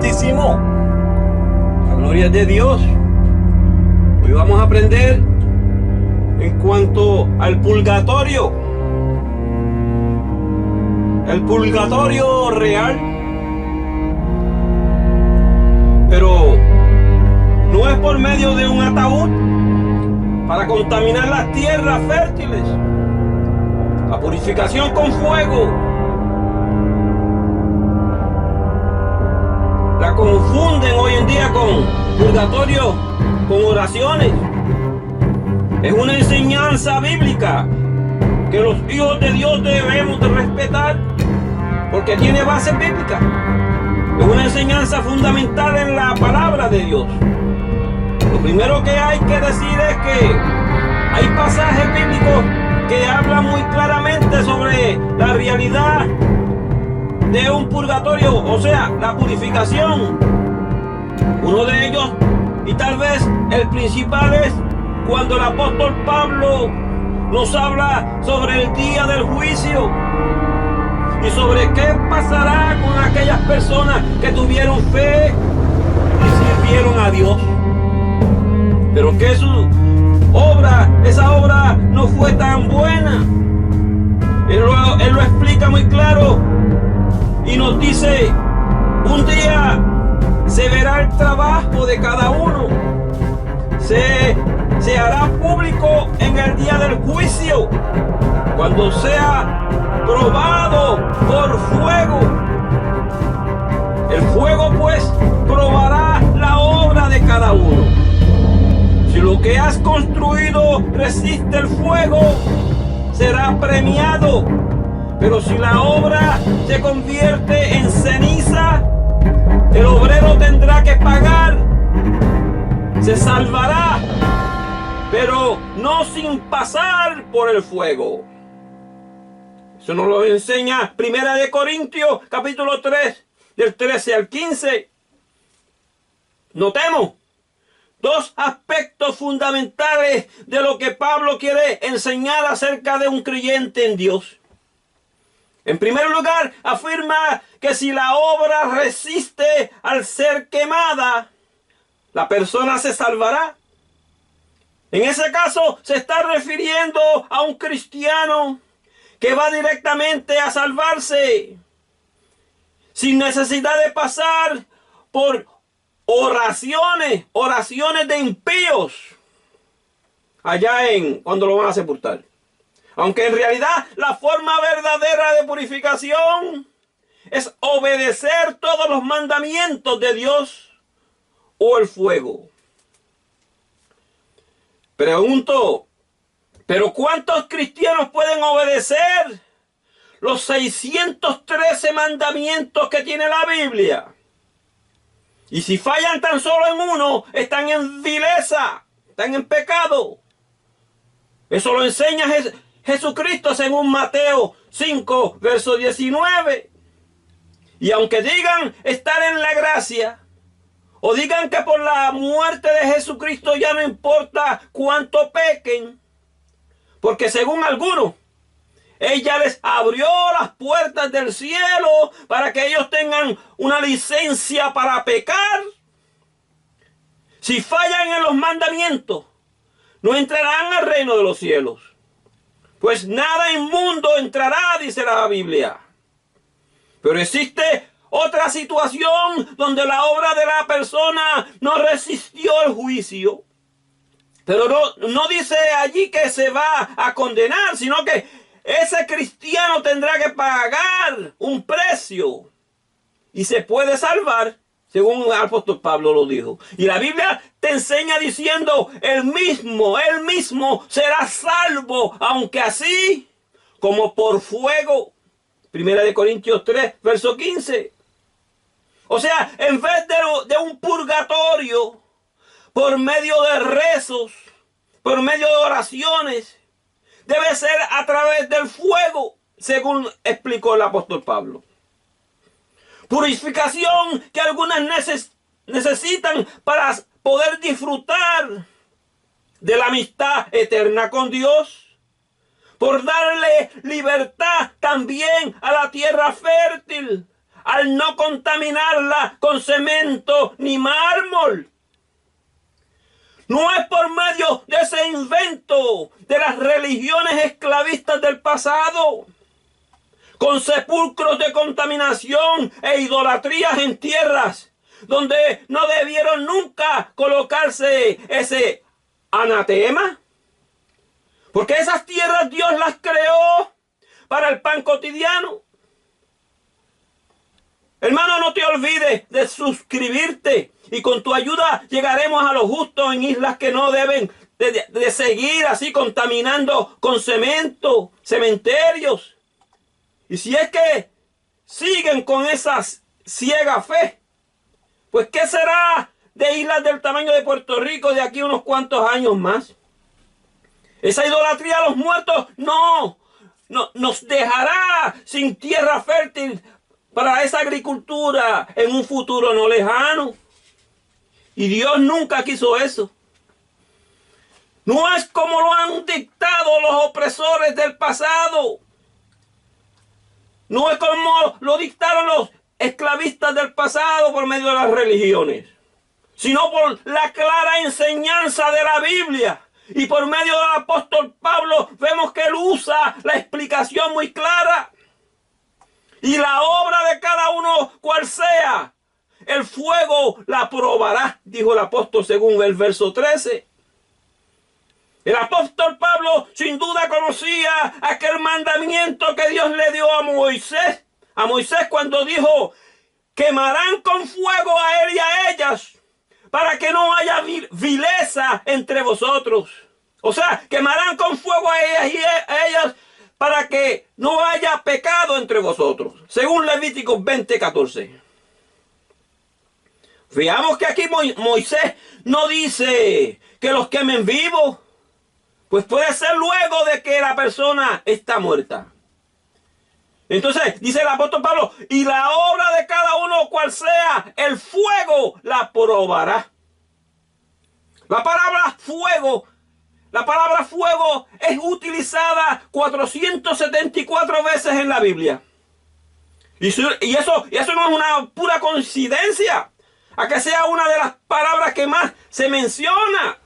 Santísimo. La gloria es de Dios. Hoy vamos a aprender en cuanto al purgatorio. El purgatorio real. Pero no es por medio de un ataúd para contaminar las tierras fértiles. La purificación con fuego. La confunden hoy en día con purgatorio, con oraciones. Es una enseñanza bíblica que los hijos de Dios debemos de respetar porque tiene base bíblica. Es una enseñanza fundamental en la palabra de Dios. Lo primero que hay que decir es que hay pasajes bíblicos que hablan muy claramente sobre la realidad de un purgatorio, o sea, la purificación. Uno de ellos, y tal vez el principal, es cuando el apóstol Pablo nos habla sobre el día del juicio y sobre qué pasará con aquellas personas que tuvieron fe y sirvieron a Dios, pero que esa obra no fue tan buena. Él lo explica muy claro y nos dice: un día se verá el trabajo de cada uno, se hará público en el día del juicio, cuando sea probado por fuego. El fuego pues probará la obra de cada uno. Si lo que has construido resiste el fuego, será premiado. Pero si la obra se convierte en ceniza, el obrero tendrá que pagar. Se salvará, pero no sin pasar por el fuego. Eso nos lo enseña 1 Corintios, capítulo 3, del 13 al 15. Notemos dos aspectos fundamentales de lo que Pablo quiere enseñar acerca de un creyente en Dios. En primer lugar, afirma que si la obra resiste al ser quemada, la persona se salvará. En ese caso, se está refiriendo a un cristiano que va directamente a salvarse, sin necesidad de pasar por oraciones de impíos, cuando lo van a sepultar. Aunque en realidad la forma verdadera de purificación es obedecer todos los mandamientos de Dios o el fuego. Pregunto, ¿pero cuántos cristianos pueden obedecer los 613 mandamientos que tiene la Biblia? Y si fallan tan solo en uno, están en vileza, están en pecado. Eso lo enseña Jesucristo según Mateo 5, verso 19. Y aunque digan estar en la gracia, o digan que por la muerte de Jesucristo ya no importa cuánto pequen, porque según algunos, ella les abrió las puertas del cielo para que ellos tengan una licencia para pecar. Si fallan en los mandamientos, no entrarán al reino de los cielos. Pues nada inmundo entrará, dice la Biblia. Pero existe otra situación donde la obra de la persona no resistió el juicio. Pero no dice allí que se va a condenar, sino que ese cristiano tendrá que pagar un precio y se puede salvar, según el apóstol Pablo lo dijo. Y la Biblia te enseña diciendo: él mismo será salvo, aunque así como por fuego. 1 Corintios 3, verso 15. O sea, en vez de un purgatorio, por medio de rezos, por medio de oraciones, debe ser a través del fuego, según explicó el apóstol Pablo. Purificación que algunas necesitan para poder disfrutar de la amistad eterna con Dios, por darle libertad también a la tierra fértil, al no contaminarla con cemento ni mármol. No es por medio de ese invento de las religiones esclavistas del pasado, con sepulcros de contaminación e idolatrías en tierras donde no debieron nunca colocarse ese anatema. Porque esas tierras Dios las creó para el pan cotidiano. Hermano, no te olvides de suscribirte y con tu ayuda llegaremos a lo justo en islas que no deben de seguir así contaminando con cemento, cementerios. Y si es que siguen con esa ciega fe, pues ¿qué será de islas del tamaño de Puerto Rico de aquí a unos cuantos años más? Esa idolatría a los muertos no nos dejará sin tierra fértil para esa agricultura en un futuro no lejano. Y Dios nunca quiso eso. No es como lo han dictado los opresores del pasado. No es como lo dictaron los esclavistas del pasado por medio de las religiones, sino por la clara enseñanza de la Biblia. Y por medio del apóstol Pablo vemos que él usa la explicación muy clara. Y la obra de cada uno, cual sea, el fuego la probará, dijo el apóstol según el verso 13. El apóstol Pablo sin duda conocía aquel mandamiento que Dios le dio a Moisés. A Moisés cuando dijo, quemarán con fuego a él y a ellas, para que no haya vileza entre vosotros. O sea, quemarán con fuego a ellas y a ellas para que no haya pecado entre vosotros. Según Levíticos 20:14. Veamos que aquí Moisés no dice que los quemen vivos. Pues puede ser luego de que la persona está muerta. Entonces, dice el apóstol Pablo, y la obra de cada uno cual sea, el fuego la probará. La palabra fuego es utilizada 474 veces en la Biblia. Y eso no es una pura coincidencia, a que sea una de las palabras que más se menciona.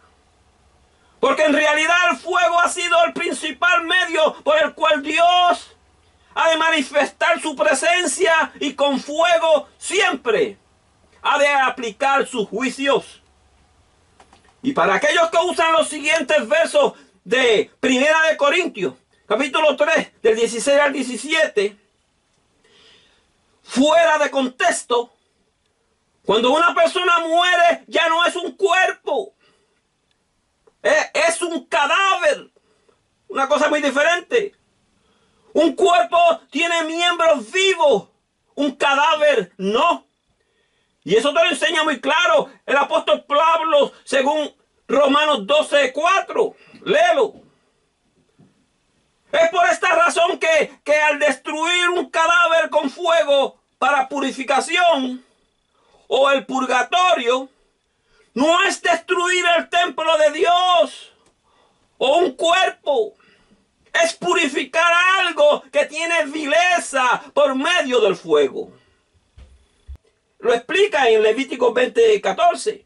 Porque en realidad el fuego ha sido el principal medio por el cual Dios ha de manifestar su presencia y con fuego siempre ha de aplicar sus juicios. Y para aquellos que usan los siguientes versos de Primera de Corintios, capítulo 3, del 16 al 17, fuera de contexto, cuando una persona muere ya no es un cuerpo, es un cadáver, una cosa muy diferente. Un cuerpo tiene miembros vivos, un cadáver no. Y eso te lo enseña muy claro el apóstol Pablo según Romanos 12:4. Léelo. Es por esta razón que al destruir un cadáver con fuego para purificación o el purgatorio, no es destruir el templo de Dios o un cuerpo. Es purificar algo que tiene vileza por medio del fuego. Lo explica en Levítico 20:14.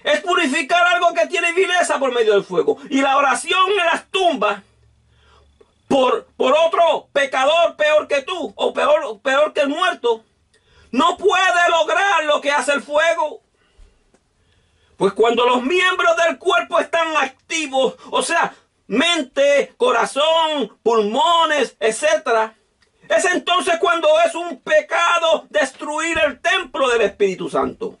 Es purificar algo que tiene vileza por medio del fuego. Y la oración en las tumbas por otro pecador peor que tú o peor que el muerto no puede lograr lo que hace el fuego. Pues cuando los miembros del cuerpo están activos, o sea, mente, corazón, pulmones, etc., es entonces cuando es un pecado destruir el templo del Espíritu Santo.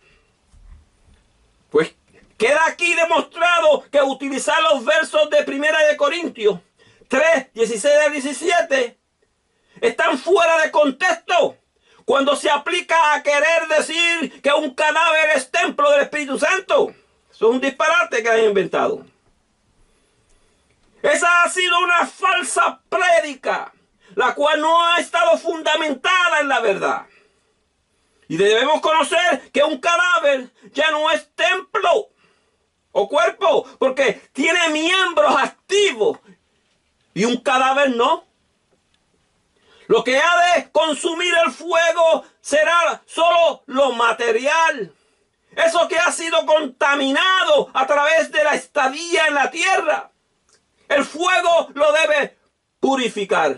Pues queda aquí demostrado que utilizar los versos de Primera de Corintios 3, 16 al 17 están fuera de contexto cuando se aplica a querer decir que un cadáver es templo del Espíritu Santo. Eso es un disparate que han inventado. Esa ha sido una falsa prédica, la cual no ha estado fundamentada en la verdad. Y debemos conocer que un cadáver ya no es templo o cuerpo, porque tiene miembros activos y un cadáver no. Lo que ha de consumir el fuego será solo lo material. Eso que ha sido contaminado a través de la estadía en la tierra. El fuego lo debe purificar.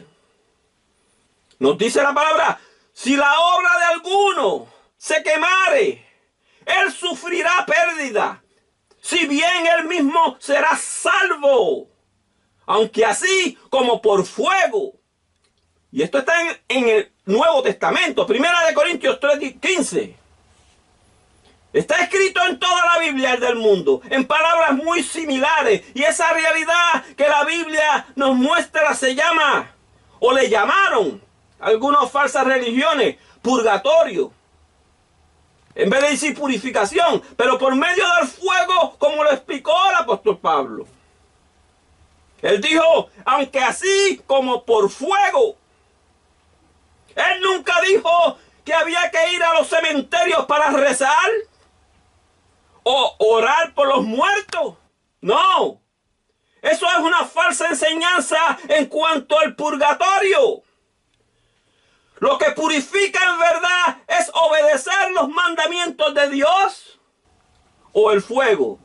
Nos dice la palabra, si la obra de alguno se quemare, él sufrirá pérdida, si bien él mismo será salvo, aunque así como por fuego. Y esto está en el Nuevo Testamento, 1 Corintios 3:15. Está escrito en toda la Biblia del mundo, en palabras muy similares. Y esa realidad que la Biblia nos muestra se llama, o le llamaron, algunas falsas religiones, purgatorio. En vez de decir purificación, pero por medio del fuego, como lo explicó el apóstol Pablo. Él dijo, aunque así como por fuego. Él nunca dijo que había que ir a los cementerios para rezar o orar por los muertos. No. Eso es una falsa enseñanza en cuanto al purgatorio. Lo que purifica en verdad es obedecer los mandamientos de Dios o el fuego.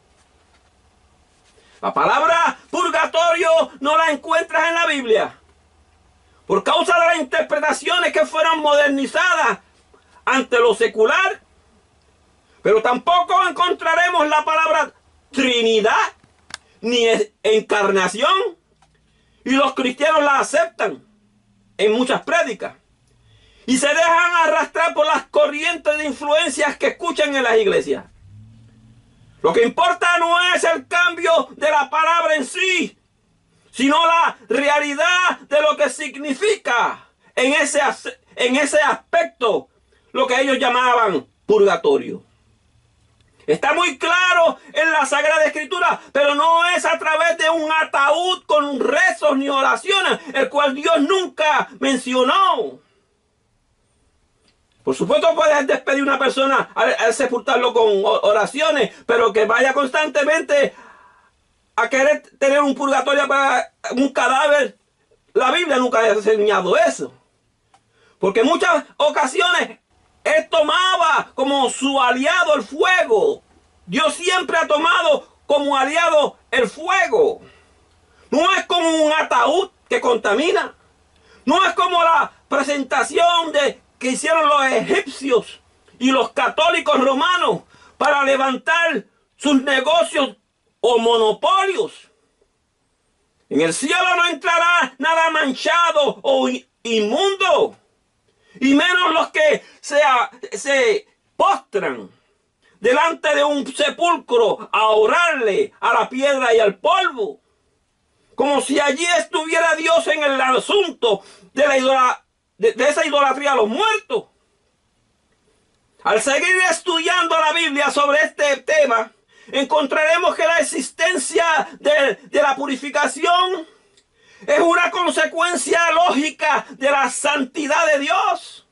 La palabra purgatorio no la encuentras en la Biblia por causa de las interpretaciones que fueron modernizadas ante lo secular. Pero tampoco encontraremos la palabra Trinidad ni encarnación. Y los cristianos la aceptan en muchas prédicas. Y se dejan arrastrar por las corrientes de influencias que escuchan en las iglesias. Lo que importa no es el cambio de la palabra en sí, sino la realidad de lo que significa en ese aspecto lo que ellos llamaban purgatorio. Está muy claro en la Sagrada Escritura, pero no es a través de un ataúd con rezos ni oraciones, el cual Dios nunca mencionó. Por supuesto puedes despedir a una persona al sepultarlo con oraciones, pero que vaya constantemente a querer tener un purgatorio para un cadáver. La Biblia nunca ha enseñado eso. Porque en muchas ocasiones Él tomaba como su aliado el fuego. Dios siempre ha tomado como aliado el fuego. No es como un ataúd que contamina. No es como la presentación que hicieron los egipcios y los católicos romanos para levantar sus negocios o monopolios. En el cielo no entrará nada manchado o inmundo, y menos los que se postran delante de un sepulcro a orarle a la piedra y al polvo, como si allí estuviera Dios en el asunto de esa idolatría a los muertos. Al seguir estudiando la Biblia sobre este tema, encontraremos que la existencia de la purificación es una consecuencia lógica de la santidad de Dios.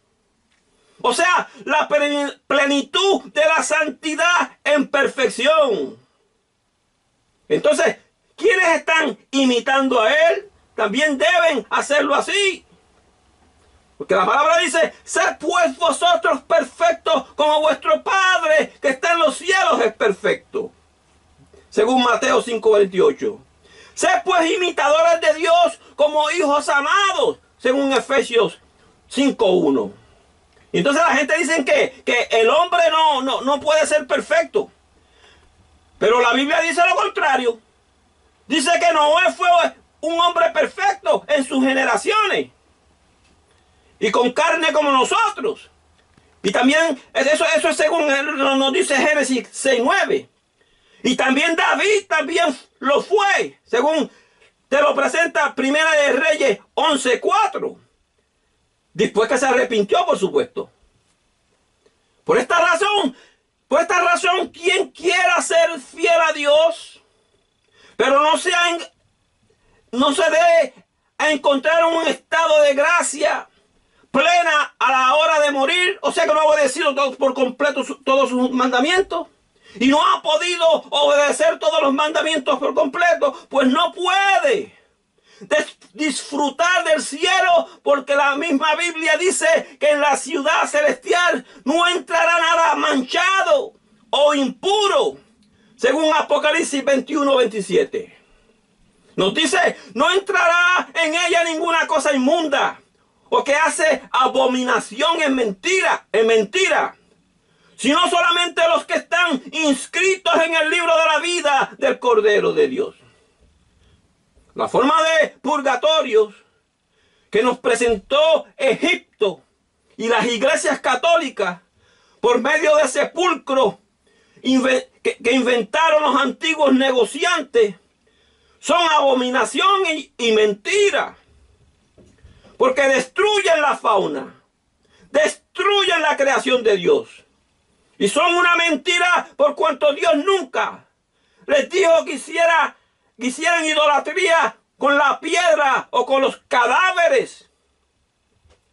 O sea, la plenitud de la santidad en perfección. Entonces, quienes están imitando a Él también deben hacerlo así. Porque la palabra dice, sed pues vosotros perfectos como vuestro Padre que está en los cielos es perfecto. Según Mateo 5:28. Sed pues imitadores de Dios como hijos amados. Según Efesios 5:1. Y entonces la gente dice que el hombre no puede ser perfecto. Pero la Biblia dice lo contrario. Dice que Noé fue un hombre perfecto en sus generaciones. Y con carne como nosotros. Y también, eso es según nos dice Génesis 6:9. Y también David también lo fue, según te lo presenta Primera de Reyes 11:4. Después que se arrepintió, por supuesto. Por esta razón, quien quiera ser fiel a Dios, pero no se dé a encontrar un estado de gracia plena a la hora de morir, o sea que no ha obedecido por completo todos sus mandamientos y no ha podido obedecer todos los mandamientos por completo, pues no puede disfrutar del cielo, porque la misma Biblia dice que en la ciudad celestial no entrará nada manchado o impuro, según Apocalipsis 21:27. Nos dice, no entrará en ella ninguna cosa inmunda o que hace abominación en mentira, sino solamente los que están inscritos en el libro de la vida del Cordero de Dios. La forma de purgatorios que nos presentó Egipto y las iglesias católicas por medio de sepulcros que inventaron los antiguos negociantes son abominación y mentira, porque destruyen la fauna, destruyen la creación de Dios, y son una mentira por cuanto Dios nunca les dijo que hicieran idolatría con la piedra o con los cadáveres.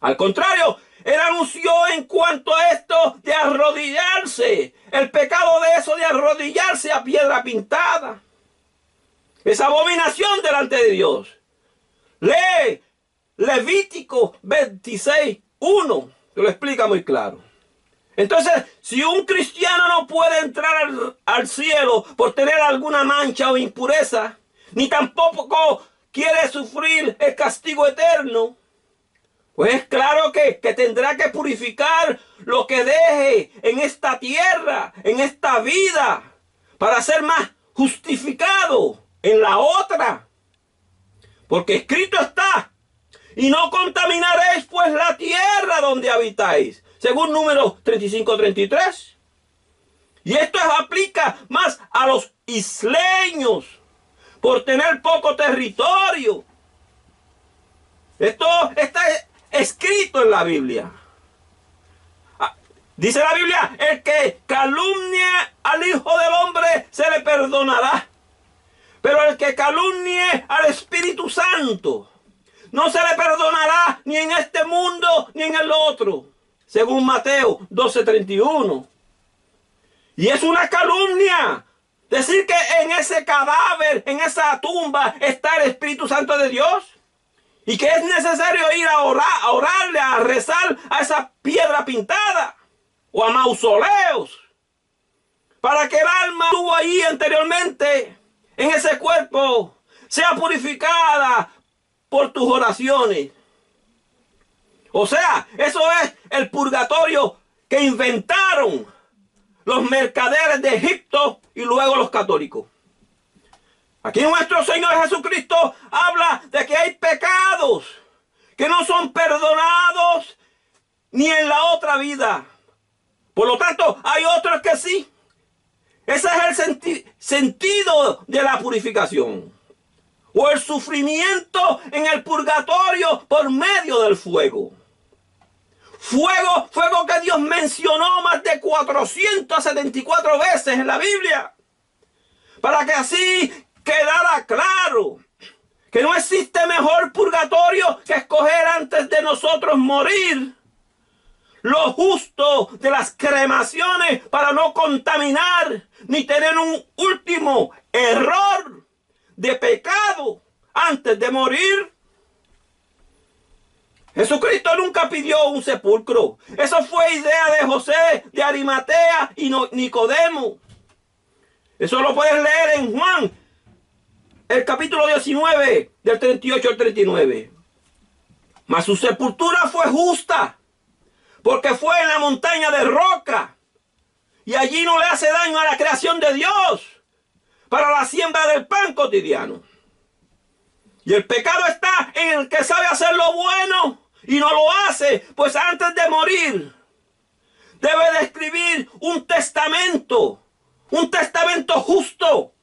Al contrario, Él anunció en cuanto a esto de arrodillarse, el pecado de eso de arrodillarse a piedra pintada. Es abominación delante de Dios. Lee Levítico 26:1, que lo explica muy claro. Entonces, si un cristiano no puede entrar al cielo por tener alguna mancha o impureza, ni tampoco quiere sufrir el castigo eterno, pues es claro que tendrá que purificar lo que deje en esta tierra, en esta vida, para ser más justificado en la otra. Porque escrito está, y no contaminaréis pues la tierra donde habitáis, según Números 35:33. Y esto aplica más a los isleños, por tener poco territorio. Esto está escrito en la Biblia. Dice la Biblia, el que calumnia al Hijo del Hombre se le perdonará, pero el que calumnie al Espíritu Santo no se le perdonará ni en este mundo ni en el otro, según Mateo 12:31. Y es una calumnia decir que en ese cadáver, en esa tumba, está el Espíritu Santo de Dios, y que es necesario ir a orarle, a rezar a esa piedra pintada o a mausoleos, para que el alma que estuvo ahí anteriormente en ese cuerpo sea purificada por tus oraciones. O sea, eso es el purgatorio que inventaron los mercaderes de Egipto y luego los católicos. Aquí nuestro Señor Jesucristo habla de que hay pecados que no son perdonados ni en la otra vida. Por lo tanto, hay otros que sí. Ese es el sentido de la purificación. O el sufrimiento en el purgatorio por medio del fuego. Fuego que Dios mencionó más de 474 veces en la Biblia. Para que así quedara claro que no existe mejor purgatorio que escoger antes de nosotros morir lo justo de las cremaciones para no contaminar ni tener un último error de pecado antes de morir. Jesucristo nunca pidió un sepulcro. Eso fue idea de José de Arimatea y Nicodemo. Eso lo puedes leer en Juan, el capítulo 19, del 38 al 39. Mas su sepultura fue justa, porque fue en la montaña de roca, y allí no le hace daño a la creación de Dios para la siembra del pan cotidiano. Y el pecado está en el que sabe hacer lo bueno y no lo hace, pues antes de morir debe de escribir un testamento justo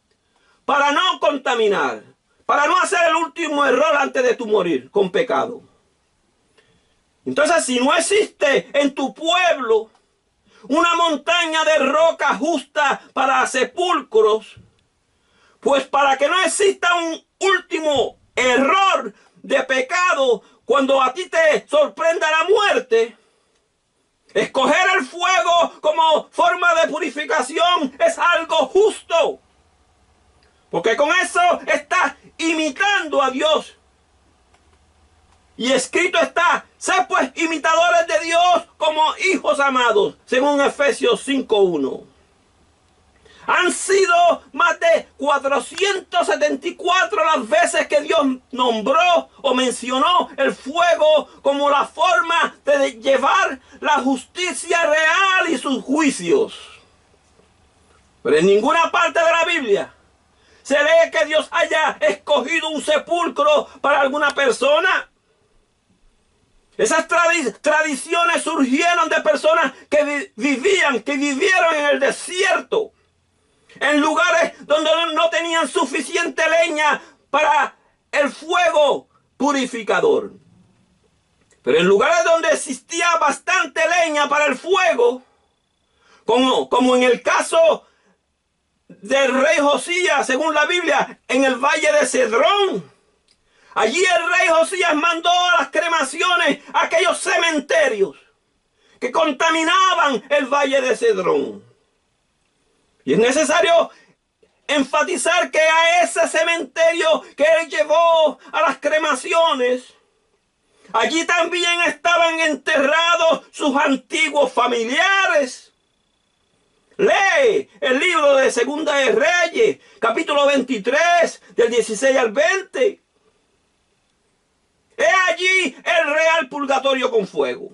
para no contaminar, para no hacer el último error antes de tu morir con pecado. Entonces, si no existe en tu pueblo una montaña de roca justa para sepulcros, pues para que no exista un último error de pecado cuando a ti te sorprenda la muerte, escoger el fuego como forma de purificación es algo justo. Porque con eso estás imitando a Dios Y escrito está: sed pues imitadores de Dios como hijos amados, según Efesios 5:1. Han sido más de 474 las veces que Dios nombró o mencionó el fuego como la forma de llevar la justicia real y sus juicios. Pero en ninguna parte de la Biblia se lee que Dios haya escogido un sepulcro para alguna persona. Esas tradiciones surgieron de personas que vivieron en el desierto, en lugares donde no tenían suficiente leña para el fuego purificador. Pero en lugares donde existía bastante leña para el fuego, como en el caso del rey Josías, según la Biblia, en el valle de Cedrón, allí el rey Josías mandó a las cremaciones a aquellos cementerios que contaminaban el valle de Cedrón. Y es necesario enfatizar que a ese cementerio que él llevó a las cremaciones, allí también estaban enterrados sus antiguos familiares. Lee el libro de Segunda de Reyes, capítulo 23, del 16 al 20. He allí el real purgatorio con fuego.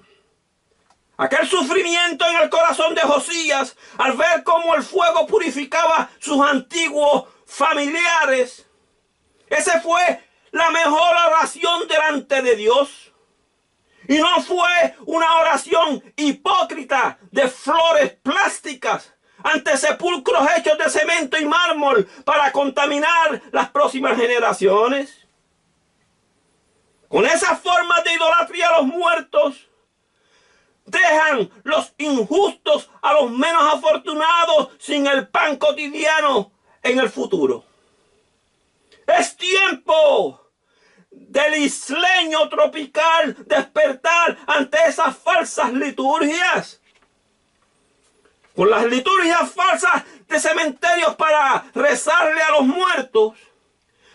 Aquel sufrimiento en el corazón de Josías al ver cómo el fuego purificaba sus antiguos familiares. Esa fue la mejor oración delante de Dios. Y no fue una oración hipócrita de flores plásticas ante sepulcros hechos de cemento y mármol para contaminar las próximas generaciones. Con esas formas de idolatría a los muertos, dejan los injustos a los menos afortunados sin el pan cotidiano en el futuro. Es tiempo del isleño tropical despertar ante esas falsas liturgias. Con las liturgias falsas de cementerios para rezarle a los muertos,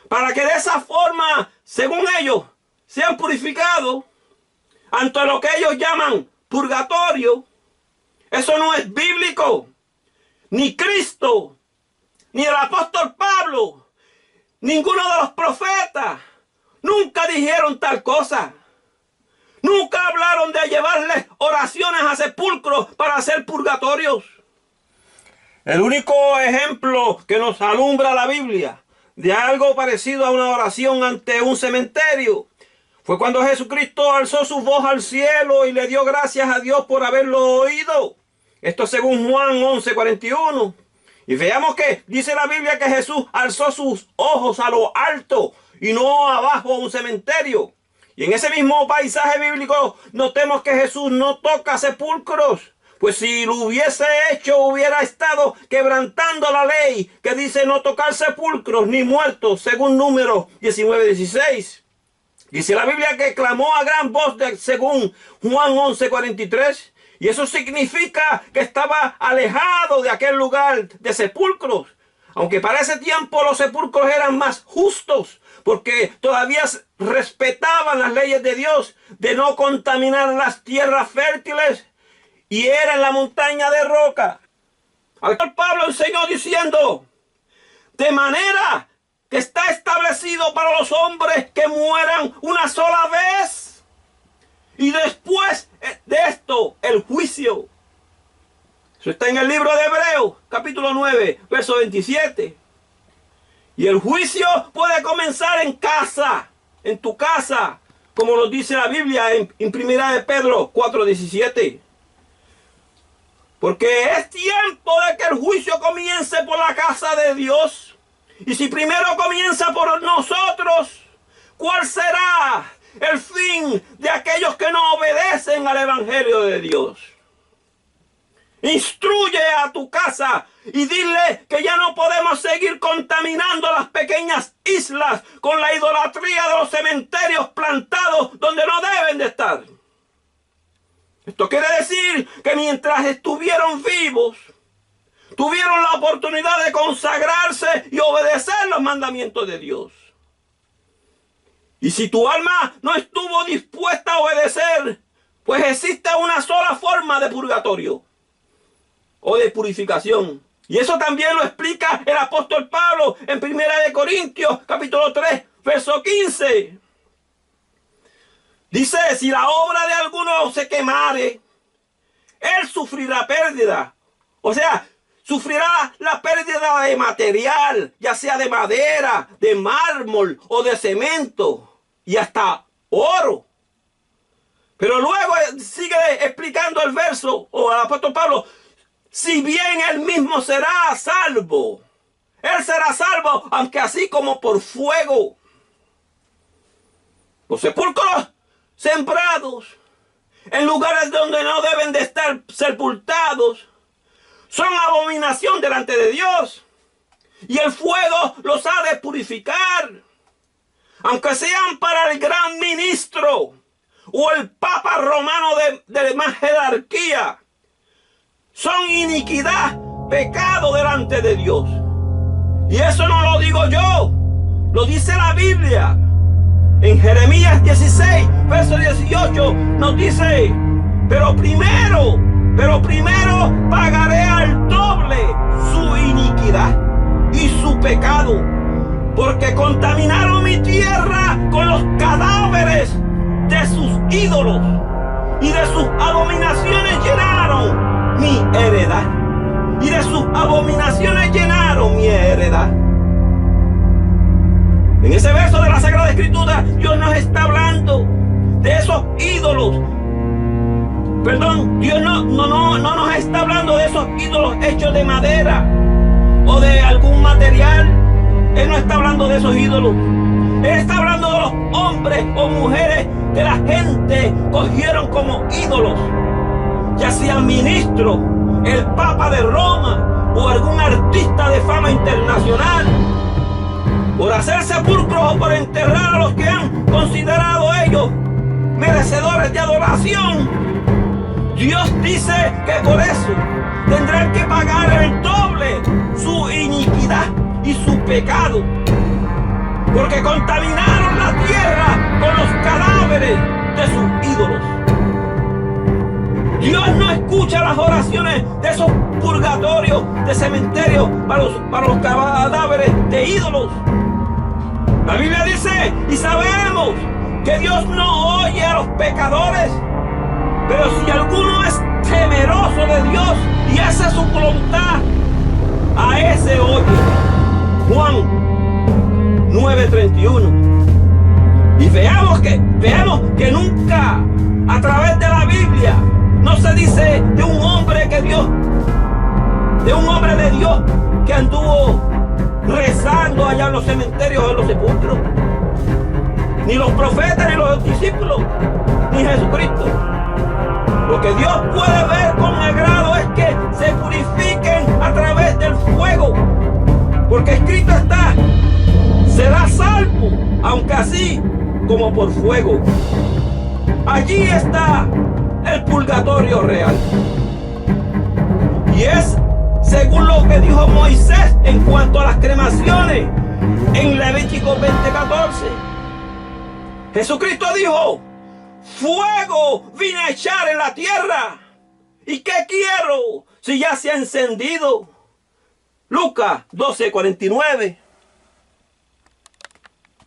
para que de esa forma, según ellos, sean purificados ante lo que ellos llaman purgatorio. Eso no es bíblico. Ni Cristo, ni el apóstol Pablo, ninguno de los profetas nunca dijeron tal cosa. Nunca hablaron de llevarles oraciones a sepulcros para hacer purgatorios. El único ejemplo que nos alumbra la Biblia de algo parecido a una oración ante un cementerio fue cuando Jesucristo alzó su voz al cielo y le dio gracias a Dios por haberlo oído. Esto según Juan 11:41. Y veamos que dice la Biblia que Jesús alzó sus ojos a lo alto y no abajo a un cementerio. Y en ese mismo paisaje bíblico notemos que Jesús no toca sepulcros, pues si lo hubiese hecho hubiera estado quebrantando la ley que dice no tocar sepulcros ni muertos, según Números 19:16. Dice la Biblia que clamó a gran voz según Juan 11:43. Y eso significa que estaba alejado de aquel lugar de sepulcros. Aunque para ese tiempo los sepulcros eran más justos, porque todavía respetaban las leyes de Dios de no contaminar las tierras fértiles. Y era en la montaña de roca. Al cual Pablo enseñó diciendo: de manera que está establecido para los hombres que mueran una sola vez, y después de esto el juicio. Eso está en el libro de Hebreos, capítulo 9, verso 27. Y el juicio puede comenzar en casa, en tu casa, como nos dice la Biblia en 1 de Pedro 4:17. Porque es tiempo de que el juicio comience por la casa de Dios. Y si primero comienza por nosotros, ¿cuál será el fin de aquellos que no obedecen al Evangelio de Dios? Instruye a tu casa y dile que ya no podemos seguir contaminando las pequeñas islas con la idolatría de los cementerios plantados donde no deben de estar. Esto quiere decir que mientras estuvieron vivos, tuvieron la oportunidad de consagrarse y obedecer los mandamientos de Dios. Y si tu alma no estuvo dispuesta a obedecer, pues existe una sola forma de purgatorio o de purificación. Y eso también lo explica el apóstol Pablo en 1 Corintios, capítulo 3, verso 15. Dice, si la obra de alguno se quemare, él sufrirá pérdida. O sea, sufrirá la pérdida de material, ya sea de madera, de mármol o de cemento y hasta oro. Pero luego sigue explicando el verso, o el apóstol Pablo, si bien él mismo será salvo. Él será salvo, aunque así como por fuego. Los sepulcros sembrados en lugares donde no deben de estar sepultados son abominación delante de Dios. Y el fuego los ha de purificar. Aunque sean para el gran ministro o el papa romano de más jerarquía, son iniquidad, pecado delante de Dios. Y eso no lo digo yo, lo dice la Biblia. En Jeremías 16, verso 18, nos dice, pero primero pagaré al doble su iniquidad y su pecado, porque contaminaron mi tierra con los cadáveres de sus ídolos y de sus abominaciones llenaron mi heredad. Y de sus abominaciones llenaron mi heredad. En ese verso de la Sagrada Escritura, Dios nos está hablando de esos ídolos. Perdón, Dios no nos está hablando de esos ídolos hechos de madera o de algún material. Él no está hablando de esos ídolos. Él está hablando de los hombres o mujeres que la gente cogieron como ídolos, ya sean ministros, el Papa de Roma o algún artista de fama internacional, por hacer sepulcros o por enterrar a los que han considerado ellos merecedores de adoración. Dios dice que por eso tendrán que pagar el doble su iniquidad y su pecado, porque contaminaron la tierra con los cadáveres de sus ídolos. Dios no escucha las oraciones de esos purgatorios, de cementerios para los cadáveres de ídolos. La Biblia dice, y sabemos que Dios no oye a los pecadores, pero si alguno es temeroso de Dios y hace su voluntad, a ese oye. Juan 9:31. Y veamos que nunca a través de la Biblia no se dice de un hombre de Dios que anduvo rezando allá en los cementerios o en los sepulcros. Ni los profetas, ni los discípulos, ni Jesucristo. Lo que Dios puede ver con agrado es que se purifiquen a través del fuego. Porque escrito está, será salvo, aunque así como por fuego. Allí está el purgatorio real. Y es según lo que dijo Moisés en cuanto a las cremaciones en Levítico 20:14. Jesucristo dijo, fuego vine a echar en la tierra. ¿Y qué quiero si ya se ha encendido? Lucas 12:49.